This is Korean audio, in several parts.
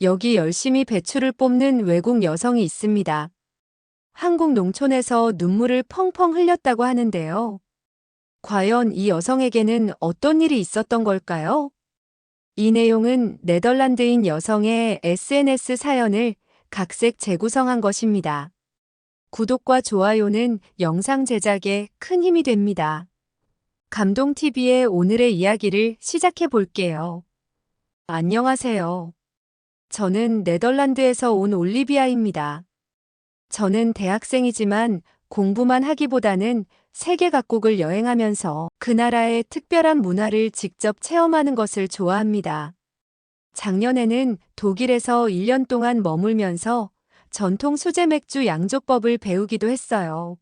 여기 열심히 배추를 뽑는 외국 여성이 있습니다. 한국 농촌에서 눈물을 펑펑 흘렸다고 하는데요. 과연 이 여성에게는 어떤 일이 있었던 걸까요? 이 내용은 네덜란드인 여성의 SNS 사연을 각색 재구성한 것입니다. 구독과 좋아요는 영상 제작에 큰 힘이 됩니다. 감동TV의 오늘의 이야기를 시작해 볼게요. 안녕하세요. 저는 네덜란드에서 온 올리비아입니다. 저는 대학생이지만 공부만 하기보다는 세계 각국을 여행하면서 그 나라의 특별한 문화를 직접 체험하는 것을 좋아합니다. 작년에는 독일에서 1년 동안 머물면서 전통 수제 맥주 양조법을 배우기도 했어요.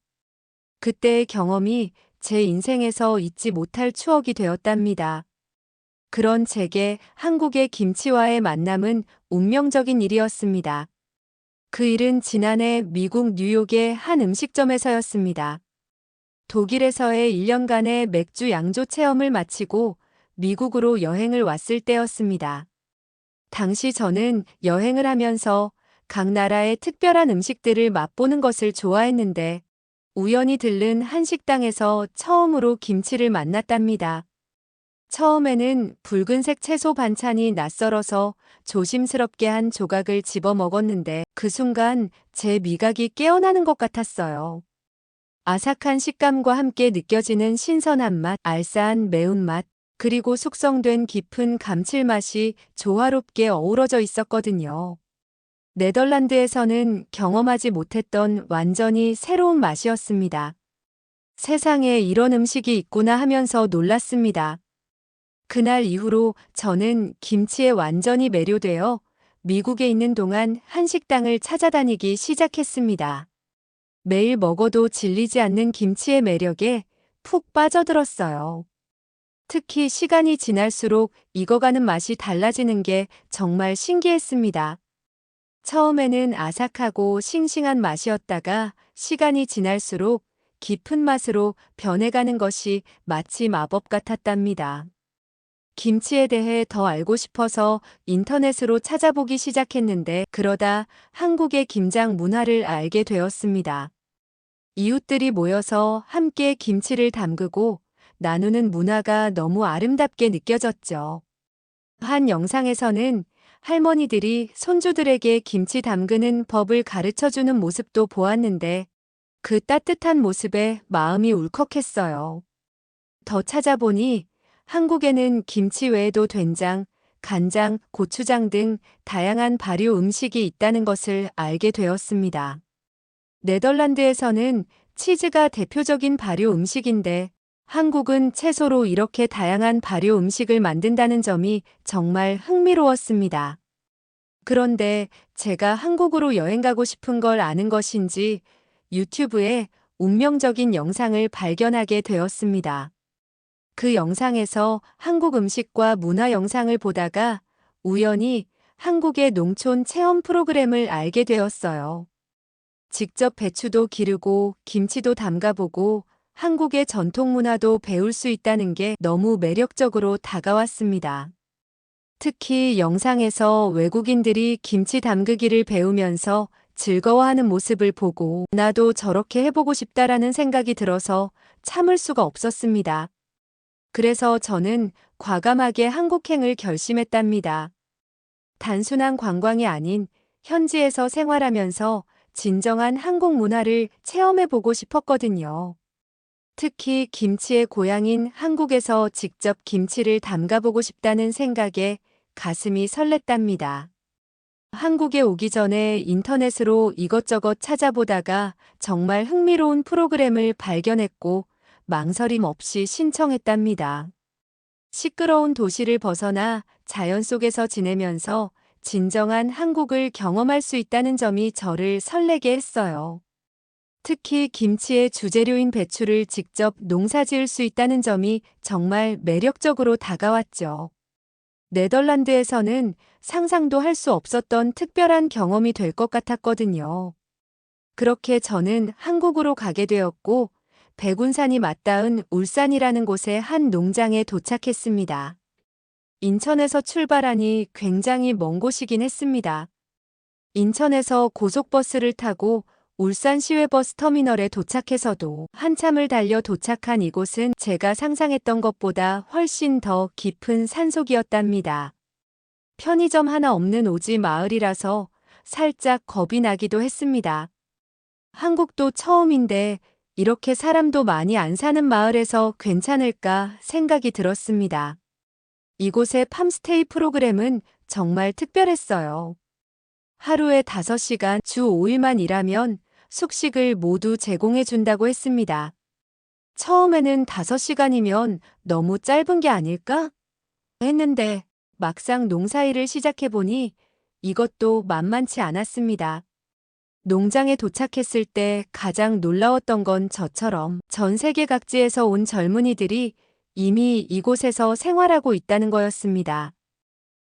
그때의 경험이 제 인생에서 잊지 못할 추억이 되었답니다. 그런 제게 한국의 김치와의 만남은 운명적인 일이었습니다. 그 일은 지난해 미국 뉴욕의 한 음식점에서였습니다. 독일에서의 1년간의 맥주 양조 체험을 마치고 미국으로 여행을 왔을 때였습니다. 당시 저는 여행을 하면서 각 나라의 특별한 음식들을 맛보는 것을 좋아했는데 우연히 들른 한 식당에서 처음으로 김치를 만났답니다. 처음에는 붉은색 채소 반찬이 낯설어서 조심스럽게 한 조각을 집어 먹었는데 그 순간 제 미각이 깨어나는 것 같았어요. 아삭한 식감과 함께 느껴지는 신선한 맛, 알싸한 매운맛, 그리고 숙성된 깊은 감칠맛이 조화롭게 어우러져 있었거든요. 네덜란드에서는 경험하지 못했던 완전히 새로운 맛이었습니다. 세상에 이런 음식이 있구나 하면서 놀랐습니다. 그날 이후로 저는 김치에 완전히 매료되어 미국에 있는 동안 한식당을 찾아다니기 시작했습니다. 매일 먹어도 질리지 않는 김치의 매력에 푹 빠져들었어요. 특히 시간이 지날수록 익어가는 맛이 달라지는 게 정말 신기했습니다. 처음에는 아삭하고 싱싱한 맛이었다가 시간이 지날수록 깊은 맛으로 변해가는 것이 마치 마법 같았답니다. 김치에 대해 더 알고 싶어서 인터넷으로 찾아보기 시작했는데 그러다 한국의 김장 문화를 알게 되었습니다. 이웃들이 모여서 함께 김치를 담그고 나누는 문화가 너무 아름답게 느껴졌죠. 한 영상에서는 할머니들이 손주들에게 김치 담그는 법을 가르쳐주는 모습도 보았는데 그 따뜻한 모습에 마음이 울컥했어요. 더 찾아보니 한국에는 김치 외에도 된장, 간장, 고추장 등 다양한 발효 음식이 있다는 것을 알게 되었습니다. 네덜란드에서는 치즈가 대표적인 발효 음식인데 한국은 채소로 이렇게 다양한 발효 음식을 만든다는 점이 정말 흥미로웠습니다. 그런데 제가 한국으로 여행 가고 싶은 걸 아는 것인지 유튜브에 운명적인 영상을 발견하게 되었습니다. 그 영상에서 한국 음식과 문화 영상을 보다가 우연히 한국의 농촌 체험 프로그램을 알게 되었어요. 직접 배추도 기르고 김치도 담가보고 한국의 전통 문화도 배울 수 있다는 게 너무 매력적으로 다가왔습니다. 특히 영상에서 외국인들이 김치 담그기를 배우면서 즐거워하는 모습을 보고 나도 저렇게 해보고 싶다라는 생각이 들어서 참을 수가 없었습니다. 그래서 저는 과감하게 한국행을 결심했답니다. 단순한 관광이 아닌 현지에서 생활하면서 진정한 한국 문화를 체험해보고 싶었거든요. 특히 김치의 고향인 한국에서 직접 김치를 담가보고 싶다는 생각에 가슴이 설렜답니다. 한국에 오기 전에 인터넷으로 이것저것 찾아보다가 정말 흥미로운 프로그램을 발견했고 망설임 없이 신청했답니다. 시끄러운 도시를 벗어나 자연 속에서 지내면서 진정한 한국을 경험할 수 있다는 점이 저를 설레게 했어요. 특히 김치의 주재료인 배추를 직접 농사지을 수 있다는 점이 정말 매력적으로 다가왔죠. 네덜란드에서는 상상도 할 수 없었던 특별한 경험이 될 것 같았거든요. 그렇게 저는 한국으로 가게 되었고 백운산이 맞닿은 울산이라는 곳의 한 농장에 도착했습니다. 인천에서 출발하니 굉장히 먼 곳이긴 했습니다. 인천에서 고속버스를 타고 울산 시외버스 터미널에 도착해서도 한참을 달려 도착한 이곳은 제가 상상했던 것보다 훨씬 더 깊은 산속이었답니다. 편의점 하나 없는 오지 마을이라서 살짝 겁이 나기도 했습니다. 한국도 처음인데 이렇게 사람도 많이 안 사는 마을에서 괜찮을까 생각이 들었습니다. 이곳의 팜스테이 프로그램은 정말 특별했어요. 하루에 5시간 주 5일만 일하면 숙식을 모두 제공해 준다고 했습니다. 처음에는 5시간이면 너무 짧은 게 아닐까? 했는데 막상 농사일을 시작해보니 이것도 만만치 않았습니다. 농장에 도착했을 때 가장 놀라웠던 건 저처럼 전 세계 각지에서 온 젊은이들이 이미 이곳에서 생활하고 있다는 거였습니다.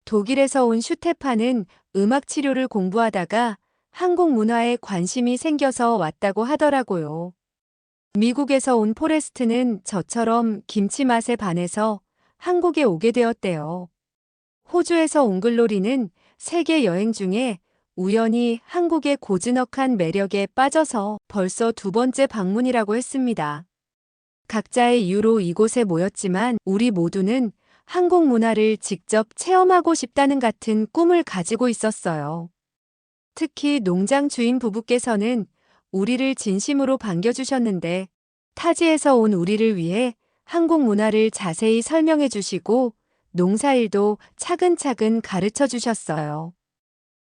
독일에서 온 슈테파는 음악 치료를 공부하다가 한국 문화에 관심이 생겨서 왔다고 하더라고요. 미국에서 온 포레스트는 저처럼 김치 맛에 반해서 한국에 오게 되었대요. 호주에서 온 글로리는 세계 여행 중에 우연히 한국의 고즈넉한 매력에 빠져서 벌써 2번째 방문이라고 했습니다. 각자의 이유로 이곳에 모였지만 우리 모두는 한국 문화를 직접 체험하고 싶다는 같은 꿈을 가지고 있었어요. 특히 농장 주인 부부께서는 우리를 진심으로 반겨주셨는데 타지에서 온 우리를 위해 한국 문화를 자세히 설명해 주시고 농사일도 차근차근 가르쳐 주셨어요.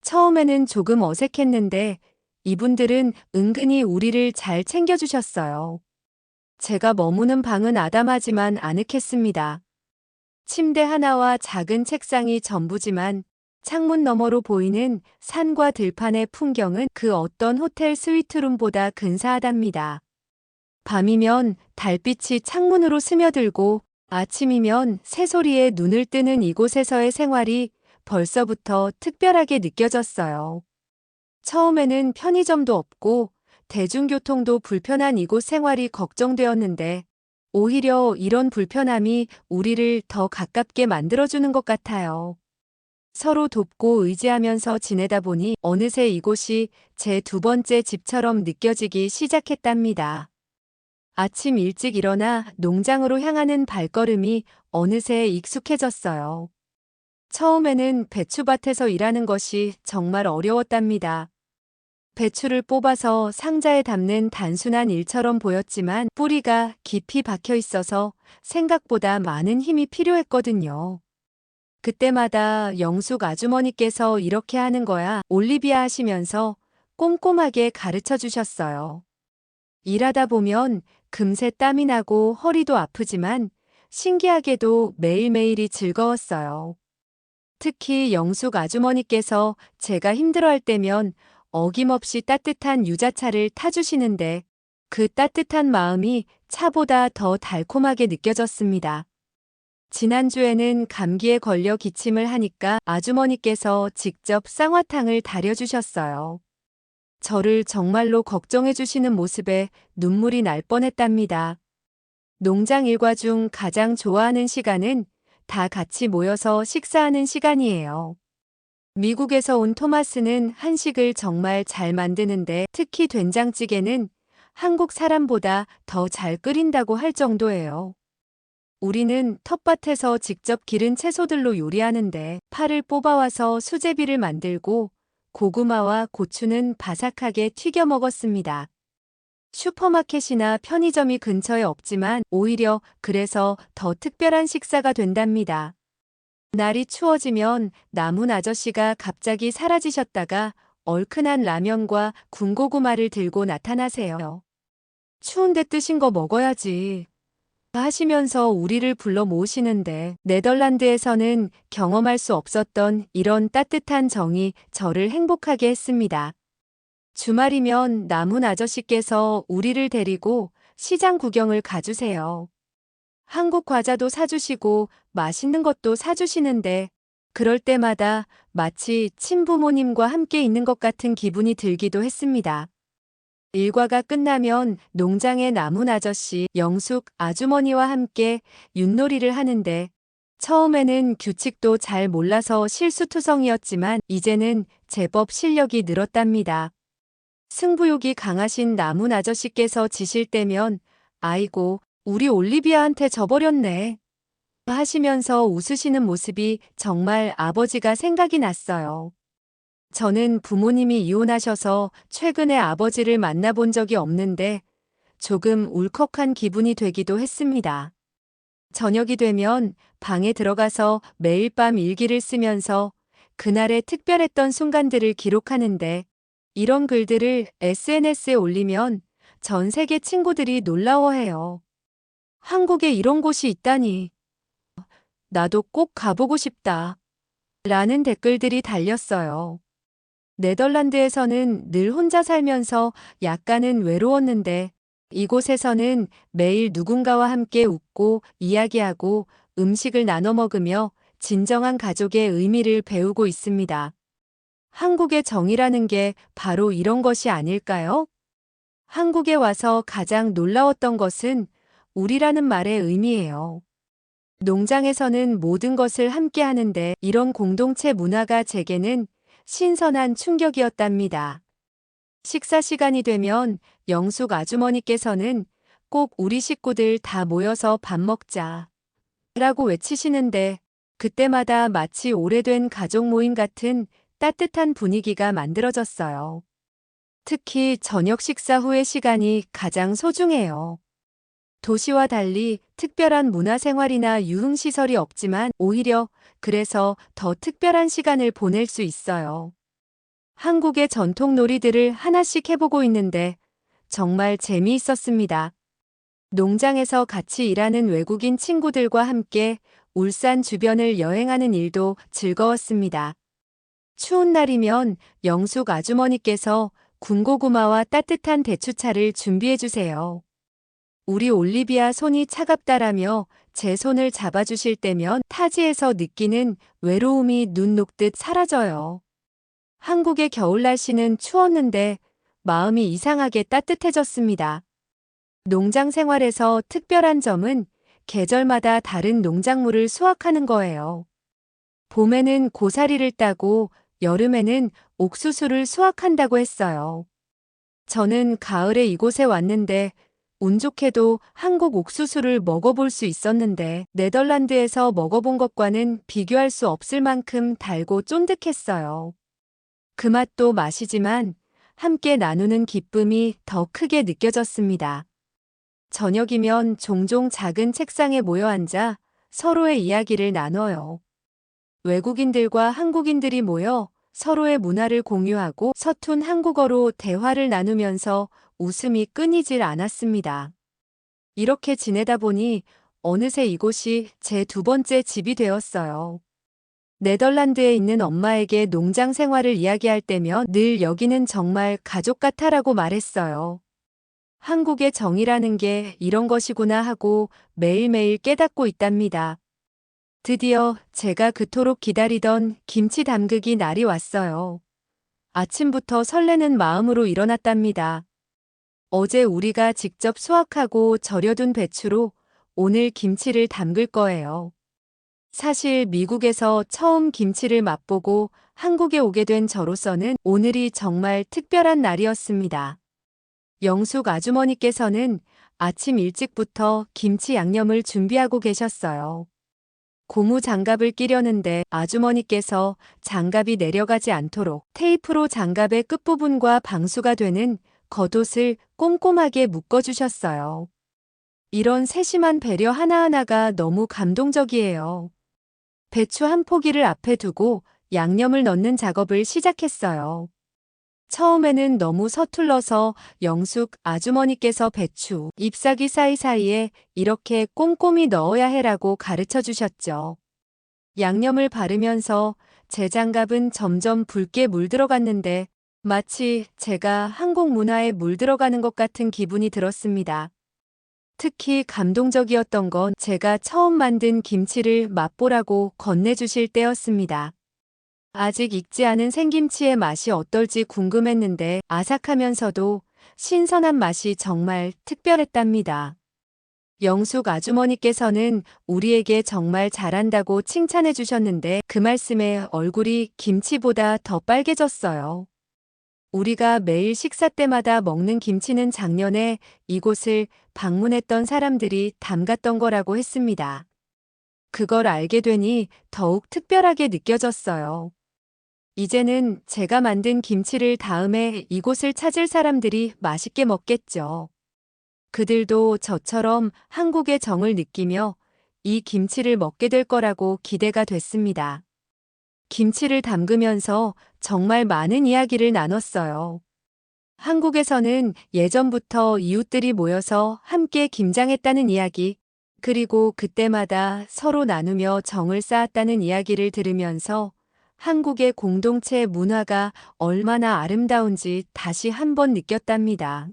처음에는 조금 어색했는데 이분들은 은근히 우리를 잘 챙겨주셨어요. 제가 머무는 방은 아담하지만 아늑했습니다. 침대 하나와 작은 책상이 전부지만 창문 너머로 보이는 산과 들판의 풍경은 그 어떤 호텔 스위트룸보다 근사하답니다. 밤이면 달빛이 창문으로 스며들고 아침이면 새소리에 눈을 뜨는 이곳에서의 생활이 벌써부터 특별하게 느껴졌어요. 처음에는 편의점도 없고 대중교통도 불편한 이곳 생활이 걱정되었는데 오히려 이런 불편함이 우리를 더 가깝게 만들어주는 것 같아요. 서로 돕고 의지하면서 지내다 보니 어느새 이곳이 제 2번째 집처럼 느껴지기 시작했답니다. 아침 일찍 일어나 농장으로 향하는 발걸음이 어느새 익숙해졌어요. 처음에는 배추밭에서 일하는 것이 정말 어려웠답니다. 배추를 뽑아서 상자에 담는 단순한 일처럼 보였지만 뿌리가 깊이 박혀 있어서 생각보다 많은 힘이 필요했거든요. 그때마다 영숙 아주머니께서 이렇게 하는 거야, 올리비아 하시면서 꼼꼼하게 가르쳐 주셨어요. 일하다 보면 금세 땀이 나고 허리도 아프지만 신기하게도 매일매일이 즐거웠어요. 특히 영숙 아주머니께서 제가 힘들어할 때면 어김없이 따뜻한 유자차를 타주시는데 그 따뜻한 마음이 차보다 더 달콤하게 느껴졌습니다. 지난주에는 감기에 걸려 기침을 하니까 아주머니께서 직접 쌍화탕을 다려주셨어요. 저를 정말로 걱정해주시는 모습에 눈물이 날 뻔했답니다. 농장 일과 중 가장 좋아하는 시간은 다 같이 모여서 식사하는 시간이에요. 미국에서 온 토마스는 한식을 정말 잘 만드는데 특히 된장찌개는 한국 사람보다 더 잘 끓인다고 할 정도예요. 우리는 텃밭에서 직접 기른 채소들로 요리하는데 파를 뽑아와서 수제비를 만들고 고구마와 고추는 바삭하게 튀겨 먹었습니다. 슈퍼마켓이나 편의점이 근처에 없지만 오히려 그래서 더 특별한 식사가 된답니다. 날이 추워지면 남은 아저씨가 갑자기 사라지셨다가 얼큰한 라면과 군고구마를 들고 나타나세요. 추운데 뜨신 거 먹어야지 하시면서 우리를 불러 모으시는데 네덜란드에서는 경험할 수 없었던 이런 따뜻한 정이 저를 행복하게 했습니다. 주말이면 남은 아저씨께서 우리를 데리고 시장 구경을 가주세요. 한국 과자도 사주시고 맛있는 것도 사주시는데 그럴 때마다 마치 친부모님과 함께 있는 것 같은 기분이 들기도 했습니다. 일과가 끝나면 농장의 남은 아저씨 영숙 아주머니와 함께 윷놀이를 하는데 처음에는 규칙도 잘 몰라서 실수투성이었지만 이제는 제법 실력이 늘었답니다. 승부욕이 강하신 남은 아저씨께서 지실 때면 아이고, 우리 올리비아한테 져버렸네 하시면서 웃으시는 모습이 정말 아버지가 생각이 났어요. 저는 부모님이 이혼하셔서 최근에 아버지를 만나본 적이 없는데 조금 울컥한 기분이 되기도 했습니다. 저녁이 되면 방에 들어가서 매일 밤 일기를 쓰면서 그날의 특별했던 순간들을 기록하는데 이런 글들을 SNS에 올리면 전 세계 친구들이 놀라워해요. 한국에 이런 곳이 있다니. 나도 꼭 가보고 싶다. 라는 댓글들이 달렸어요. 네덜란드에서는 늘 혼자 살면서 약간은 외로웠는데 이곳에서는 매일 누군가와 함께 웃고 이야기하고 음식을 나눠 먹으며 진정한 가족의 의미를 배우고 있습니다. 한국의 정이라는 게 바로 이런 것이 아닐까요? 한국에 와서 가장 놀라웠던 것은 우리라는 말의 의미예요. 농장에서는 모든 것을 함께 하는데 이런 공동체 문화가 제게는 신선한 충격이었답니다. 식사 시간이 되면 영숙 아주머니께서는 꼭 우리 식구들 다 모여서 밥 먹자 라고 외치시는데 그때마다 마치 오래된 가족 모임 같은 따뜻한 분위기가 만들어졌어요. 특히 저녁 식사 후의 시간이 가장 소중해요. 도시와 달리 특별한 문화생활이나 유흥시설이 없지만 오히려 그래서 더 특별한 시간을 보낼 수 있어요. 한국의 전통 놀이들을 하나씩 해보고 있는데 정말 재미있었습니다. 농장에서 같이 일하는 외국인 친구들과 함께 울산 주변을 여행하는 일도 즐거웠습니다. 추운 날이면 영숙 아주머니께서 군고구마와 따뜻한 대추차를 준비해 주세요. 우리 올리비아 손이 차갑다라며 제 손을 잡아주실 때면 타지에서 느끼는 외로움이 눈 녹듯 사라져요. 한국의 겨울 날씨는 추웠는데 마음이 이상하게 따뜻해졌습니다. 농장 생활에서 특별한 점은 계절마다 다른 농작물을 수확하는 거예요. 봄에는 고사리를 따고 여름에는 옥수수를 수확한다고 했어요. 저는 가을에 이곳에 왔는데 운 좋게도 한국 옥수수를 먹어볼 수 있었는데 네덜란드에서 먹어본 것과는 비교할 수 없을 만큼 달고 쫀득했어요. 그 맛도 맛이지만 함께 나누는 기쁨이 더 크게 느껴졌습니다. 저녁이면 종종 작은 책상에 모여 앉아 서로의 이야기를 나눠요. 외국인들과 한국인들이 모여 서로의 문화를 공유하고 서툰 한국어로 대화를 나누면서 웃음이 끊이질 않았습니다. 이렇게 지내다 보니 어느새 이곳이 제 두 번째 집이 되었어요. 네덜란드에 있는 엄마에게 농장 생활을 이야기할 때면 늘 여기는 정말 가족 같아라고 말했어요. 한국의 정이라는 게 이런 것이구나 하고 매일매일 깨닫고 있답니다. 드디어 제가 그토록 기다리던 김치 담그기 날이 왔어요. 아침부터 설레는 마음으로 일어났답니다. 어제 우리가 직접 수확하고 절여둔 배추로 오늘 김치를 담글 거예요. 사실 미국에서 처음 김치를 맛보고 한국에 오게 된 저로서는 오늘이 정말 특별한 날이었습니다. 영숙 아주머니께서는 아침 일찍부터 김치 양념을 준비하고 계셨어요. 고무 장갑을 끼려는데 아주머니께서 장갑이 내려가지 않도록 테이프로 장갑의 끝부분과 방수가 되는 겉옷을 꼼꼼하게 묶어주셨어요. 이런 세심한 배려 하나하나가 너무 감동적이에요. 배추 한 포기를 앞에 두고 양념을 넣는 작업을 시작했어요. 처음에는 너무 서툴러서 영숙 아주머니께서 배추, 잎사귀 사이사이에 이렇게 꼼꼼히 넣어야 해라고 가르쳐 주셨죠. 양념을 바르면서 제 장갑은 점점 붉게 물들어갔는데 마치 제가 한국 문화에 물들어가는 것 같은 기분이 들었습니다. 특히 감동적이었던 건 제가 처음 만든 김치를 맛보라고 건네주실 때였습니다. 아직 익지 않은 생김치의 맛이 어떨지 궁금했는데 아삭하면서도 신선한 맛이 정말 특별했답니다. 영숙 아주머니께서는 우리에게 정말 잘한다고 칭찬해 주셨는데 그 말씀에 얼굴이 김치보다 더 빨개졌어요. 우리가 매일 식사 때마다 먹는 김치는 작년에 이곳을 방문했던 사람들이 담갔던 거라고 했습니다. 그걸 알게 되니 더욱 특별하게 느껴졌어요. 이제는 제가 만든 김치를 다음에 이곳을 찾을 사람들이 맛있게 먹겠죠. 그들도 저처럼 한국의 정을 느끼며 이 김치를 먹게 될 거라고 기대가 됐습니다. 김치를 담그면서 정말 많은 이야기를 나눴어요. 한국에서는 예전부터 이웃들이 모여서 함께 김장했다는 이야기, 그리고 그때마다 서로 나누며 정을 쌓았다는 이야기를 들으면서 한국의 공동체 문화가 얼마나 아름다운지 다시 한번 느꼈답니다.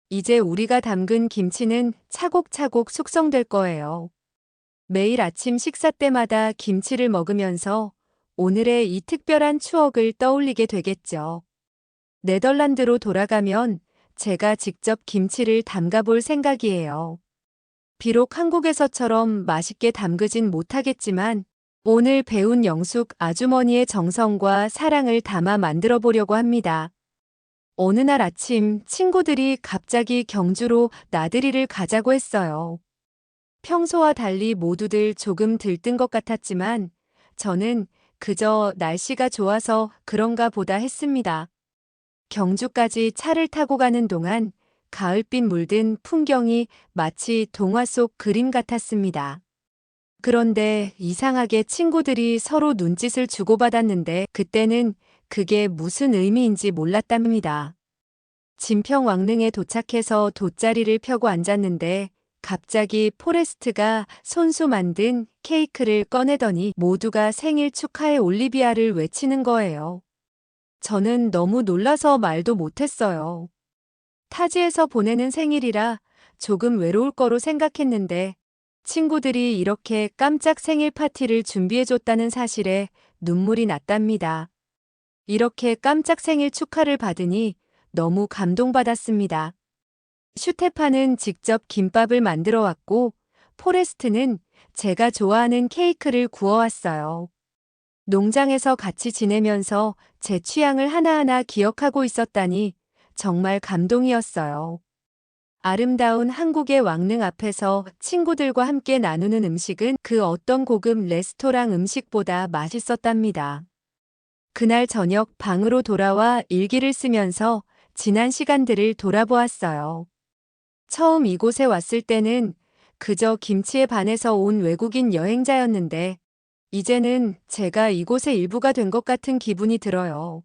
이제 우리가 담근 김치는 차곡차곡 숙성될 거예요. 매일 아침 식사 때마다 김치를 먹으면서 오늘의 이 특별한 추억을 떠올리게 되겠죠. 네덜란드로 돌아가면 제가 직접 김치를 담가볼 생각이에요. 비록 한국에서처럼 맛있게 담그진 못하겠지만 오늘 배운 영숙 아주머니의 정성과 사랑을 담아 만들어 보려고 합니다. 어느 날 아침 친구들이 갑자기 경주로 나들이를 가자고 했어요. 평소와 달리 모두들 조금 들뜬 것 같았지만 저는 그저 날씨가 좋아서 그런가 보다 했습니다. 경주까지 차를 타고 가는 동안 가을빛 물든 풍경이 마치 동화 속 그림 같았습니다. 그런데 이상하게 친구들이 서로 눈짓을 주고받았는데 그때는 그게 무슨 의미인지 몰랐답니다. 진평왕릉에 도착해서 돗자리를 펴고 앉았는데 갑자기 포레스트가 손수 만든 케이크를 꺼내더니 모두가 생일 축하해 올리비아를 외치는 거예요. 저는 너무 놀라서 말도 못했어요. 타지에서 보내는 생일이라 조금 외로울 거로 생각했는데 친구들이 이렇게 깜짝 생일 파티를 준비해줬다는 사실에 눈물이 났답니다. 이렇게 깜짝 생일 축하를 받으니 너무 감동받았습니다. 슈테파는 직접 김밥을 만들어 왔고 포레스트는 제가 좋아하는 케이크를 구워왔어요. 농장에서 같이 지내면서 제 취향을 하나하나 기억하고 있었다니 정말 감동이었어요. 아름다운 한국의 왕릉 앞에서 친구들과 함께 나누는 음식은 그 어떤 고급 레스토랑 음식보다 맛있었답니다. 그날 저녁 방으로 돌아와 일기를 쓰면서 지난 시간들을 돌아보았어요. 처음 이곳에 왔을 때는 그저 김치에 반해서 온 외국인 여행자였는데 이제는 제가 이곳의 일부가 된 것 같은 기분이 들어요.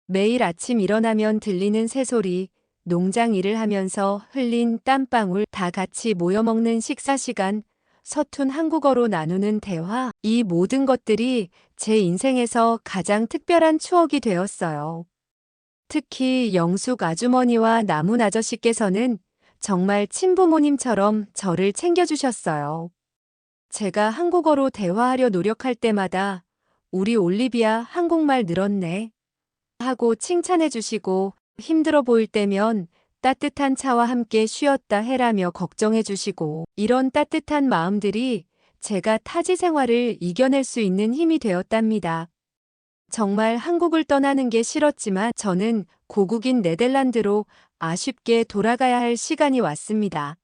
매일 아침 일어나면 들리는 새소리, 농장 일을 하면서 흘린 땀방울, 다 같이 모여 먹는 식사 시간, 서툰 한국어로 나누는 대화, 이 모든 것들이 제 인생에서 가장 특별한 추억이 되었어요. 특히 영숙 아주머니와 나문 아저씨께서는 정말 친부모님처럼 저를 챙겨주셨어요. 제가 한국어로 대화하려 노력할 때마다 우리 올리비아 한국말 늘었네 하고 칭찬해 주시고 힘들어 보일 때면 따뜻한 차와 함께 쉬었다 해라며 걱정해 주시고 이런 따뜻한 마음들이 제가 타지 생활을 이겨낼 수 있는 힘이 되었답니다. 정말 한국을 떠나는 게 싫었지만 저는 고국인 네덜란드로 아쉽게 돌아가야 할 시간이 왔습니다.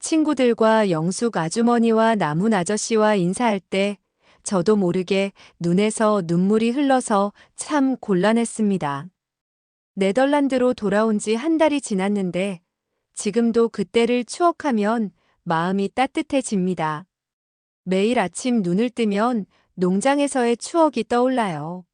친구들과 영숙 아주머니와 나문 아저씨와 인사할 때 저도 모르게 눈에서 눈물이 흘러서 참 곤란했습니다. 네덜란드로 돌아온 지 한 달이 지났는데 지금도 그때를 추억하면 마음이 따뜻해집니다. 매일 아침 눈을 뜨면 농장에서의 추억이 떠올라요.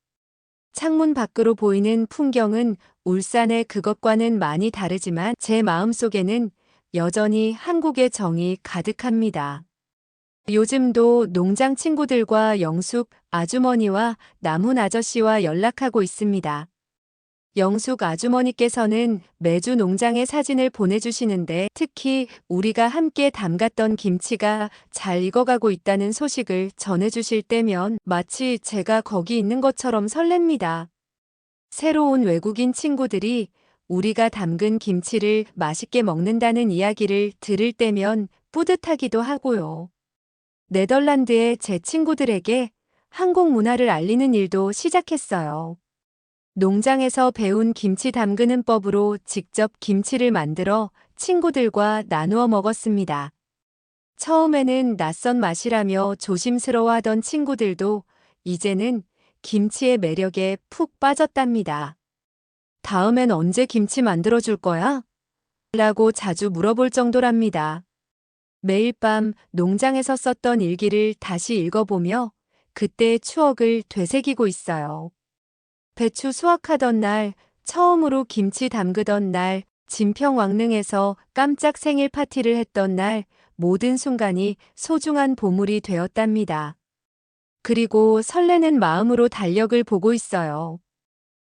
창문 밖으로 보이는 풍경은 울산의 그것과는 많이 다르지만 제 마음속에는 여전히 한국의 정이 가득합니다. 요즘도 농장 친구들과 영숙 아주머니와 나문 아저씨와 연락하고 있습니다. 영숙 아주머니께서는 매주 농장의 사진을 보내주시는데 특히 우리가 함께 담갔던 김치가 잘 익어가고 있다는 소식을 전해주실 때면 마치 제가 거기 있는 것처럼 설렙니다. 새로운 외국인 친구들이 우리가 담근 김치를 맛있게 먹는다는 이야기를 들을 때면 뿌듯하기도 하고요. 네덜란드의 제 친구들에게 한국 문화를 알리는 일도 시작했어요. 농장에서 배운 김치 담그는 법으로 직접 김치를 만들어 친구들과 나누어 먹었습니다. 처음에는 낯선 맛이라며 조심스러워하던 친구들도 이제는 김치의 매력에 푹 빠졌답니다. 다음엔 언제 김치 만들어줄 거야? 라고 자주 물어볼 정도랍니다. 매일 밤 농장에서 썼던 일기를 다시 읽어보며 그때의 추억을 되새기고 있어요. 배추 수확하던 날, 처음으로 김치 담그던 날, 진평왕릉에서 깜짝 생일 파티를 했던 날, 모든 순간이 소중한 보물이 되었답니다. 그리고 설레는 마음으로 달력을 보고 있어요.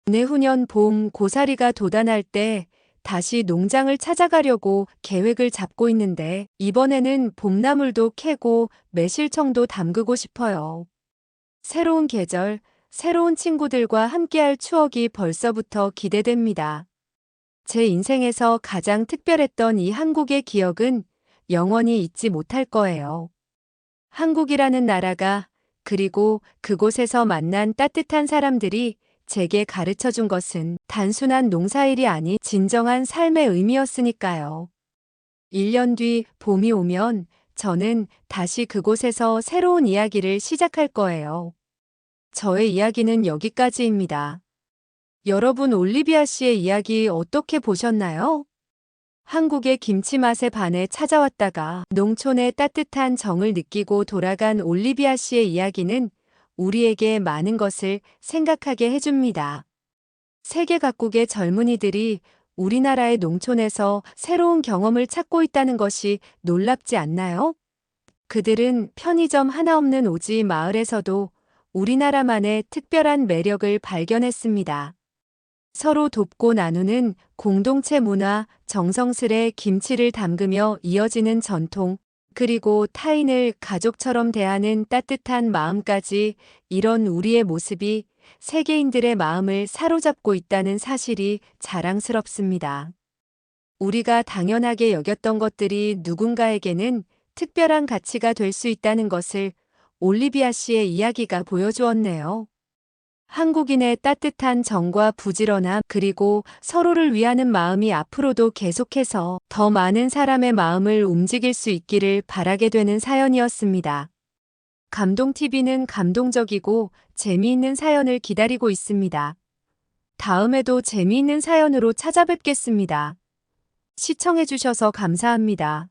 내후년 봄 고사리가 돋아날 때 다시 농장을 찾아가려고 계획을 잡고 있는데 이번에는 봄나물도 캐고 매실청도 담그고 싶어요. 새로운 계절, 새로운 친구들과 함께할 추억이 벌써부터 기대됩니다. 제 인생에서 가장 특별했던 이 한국의 기억은 영원히 잊지 못할 거예요. 한국이라는 나라가 그리고 그곳에서 만난 따뜻한 사람들이 제게 가르쳐 준 것은 단순한 농사일이 아닌 진정한 삶의 의미였으니까요. 1년 뒤 봄이 오면 저는 다시 그곳에서 새로운 이야기를 시작할 거예요. 저의 이야기는 여기까지입니다. 여러분 올리비아 씨의 이야기 어떻게 보셨나요? 한국의 김치 맛에 반해 찾아왔다가 농촌의 따뜻한 정을 느끼고 돌아간 올리비아 씨의 이야기는 우리에게 많은 것을 생각하게 해줍니다. 세계 각국의 젊은이들이 우리나라의 농촌에서 새로운 경험을 찾고 있다는 것이 놀랍지 않나요? 그들은 편의점 하나 없는 오지 마을에서도 우리나라만의 특별한 매력을 발견했습니다. 서로 돕고 나누는 공동체 문화, 정성스레 김치를 담그며 이어지는 전통, 그리고 타인을 가족처럼 대하는 따뜻한 마음까지 이런 우리의 모습이 세계인들의 마음을 사로잡고 있다는 사실이 자랑스럽습니다. 우리가 당연하게 여겼던 것들이 누군가에게는 특별한 가치가 될 수 있다는 것을 올리비아 씨의 이야기가 보여주었네요. 한국인의 따뜻한 정과 부지런함 그리고 서로를 위하는 마음이 앞으로도 계속해서 더 많은 사람의 마음을 움직일 수 있기를 바라게 되는 사연이었습니다. 감동TV는 감동적이고 재미있는 사연을 기다리고 있습니다. 다음에도 재미있는 사연으로 찾아뵙겠습니다. 시청해주셔서 감사합니다.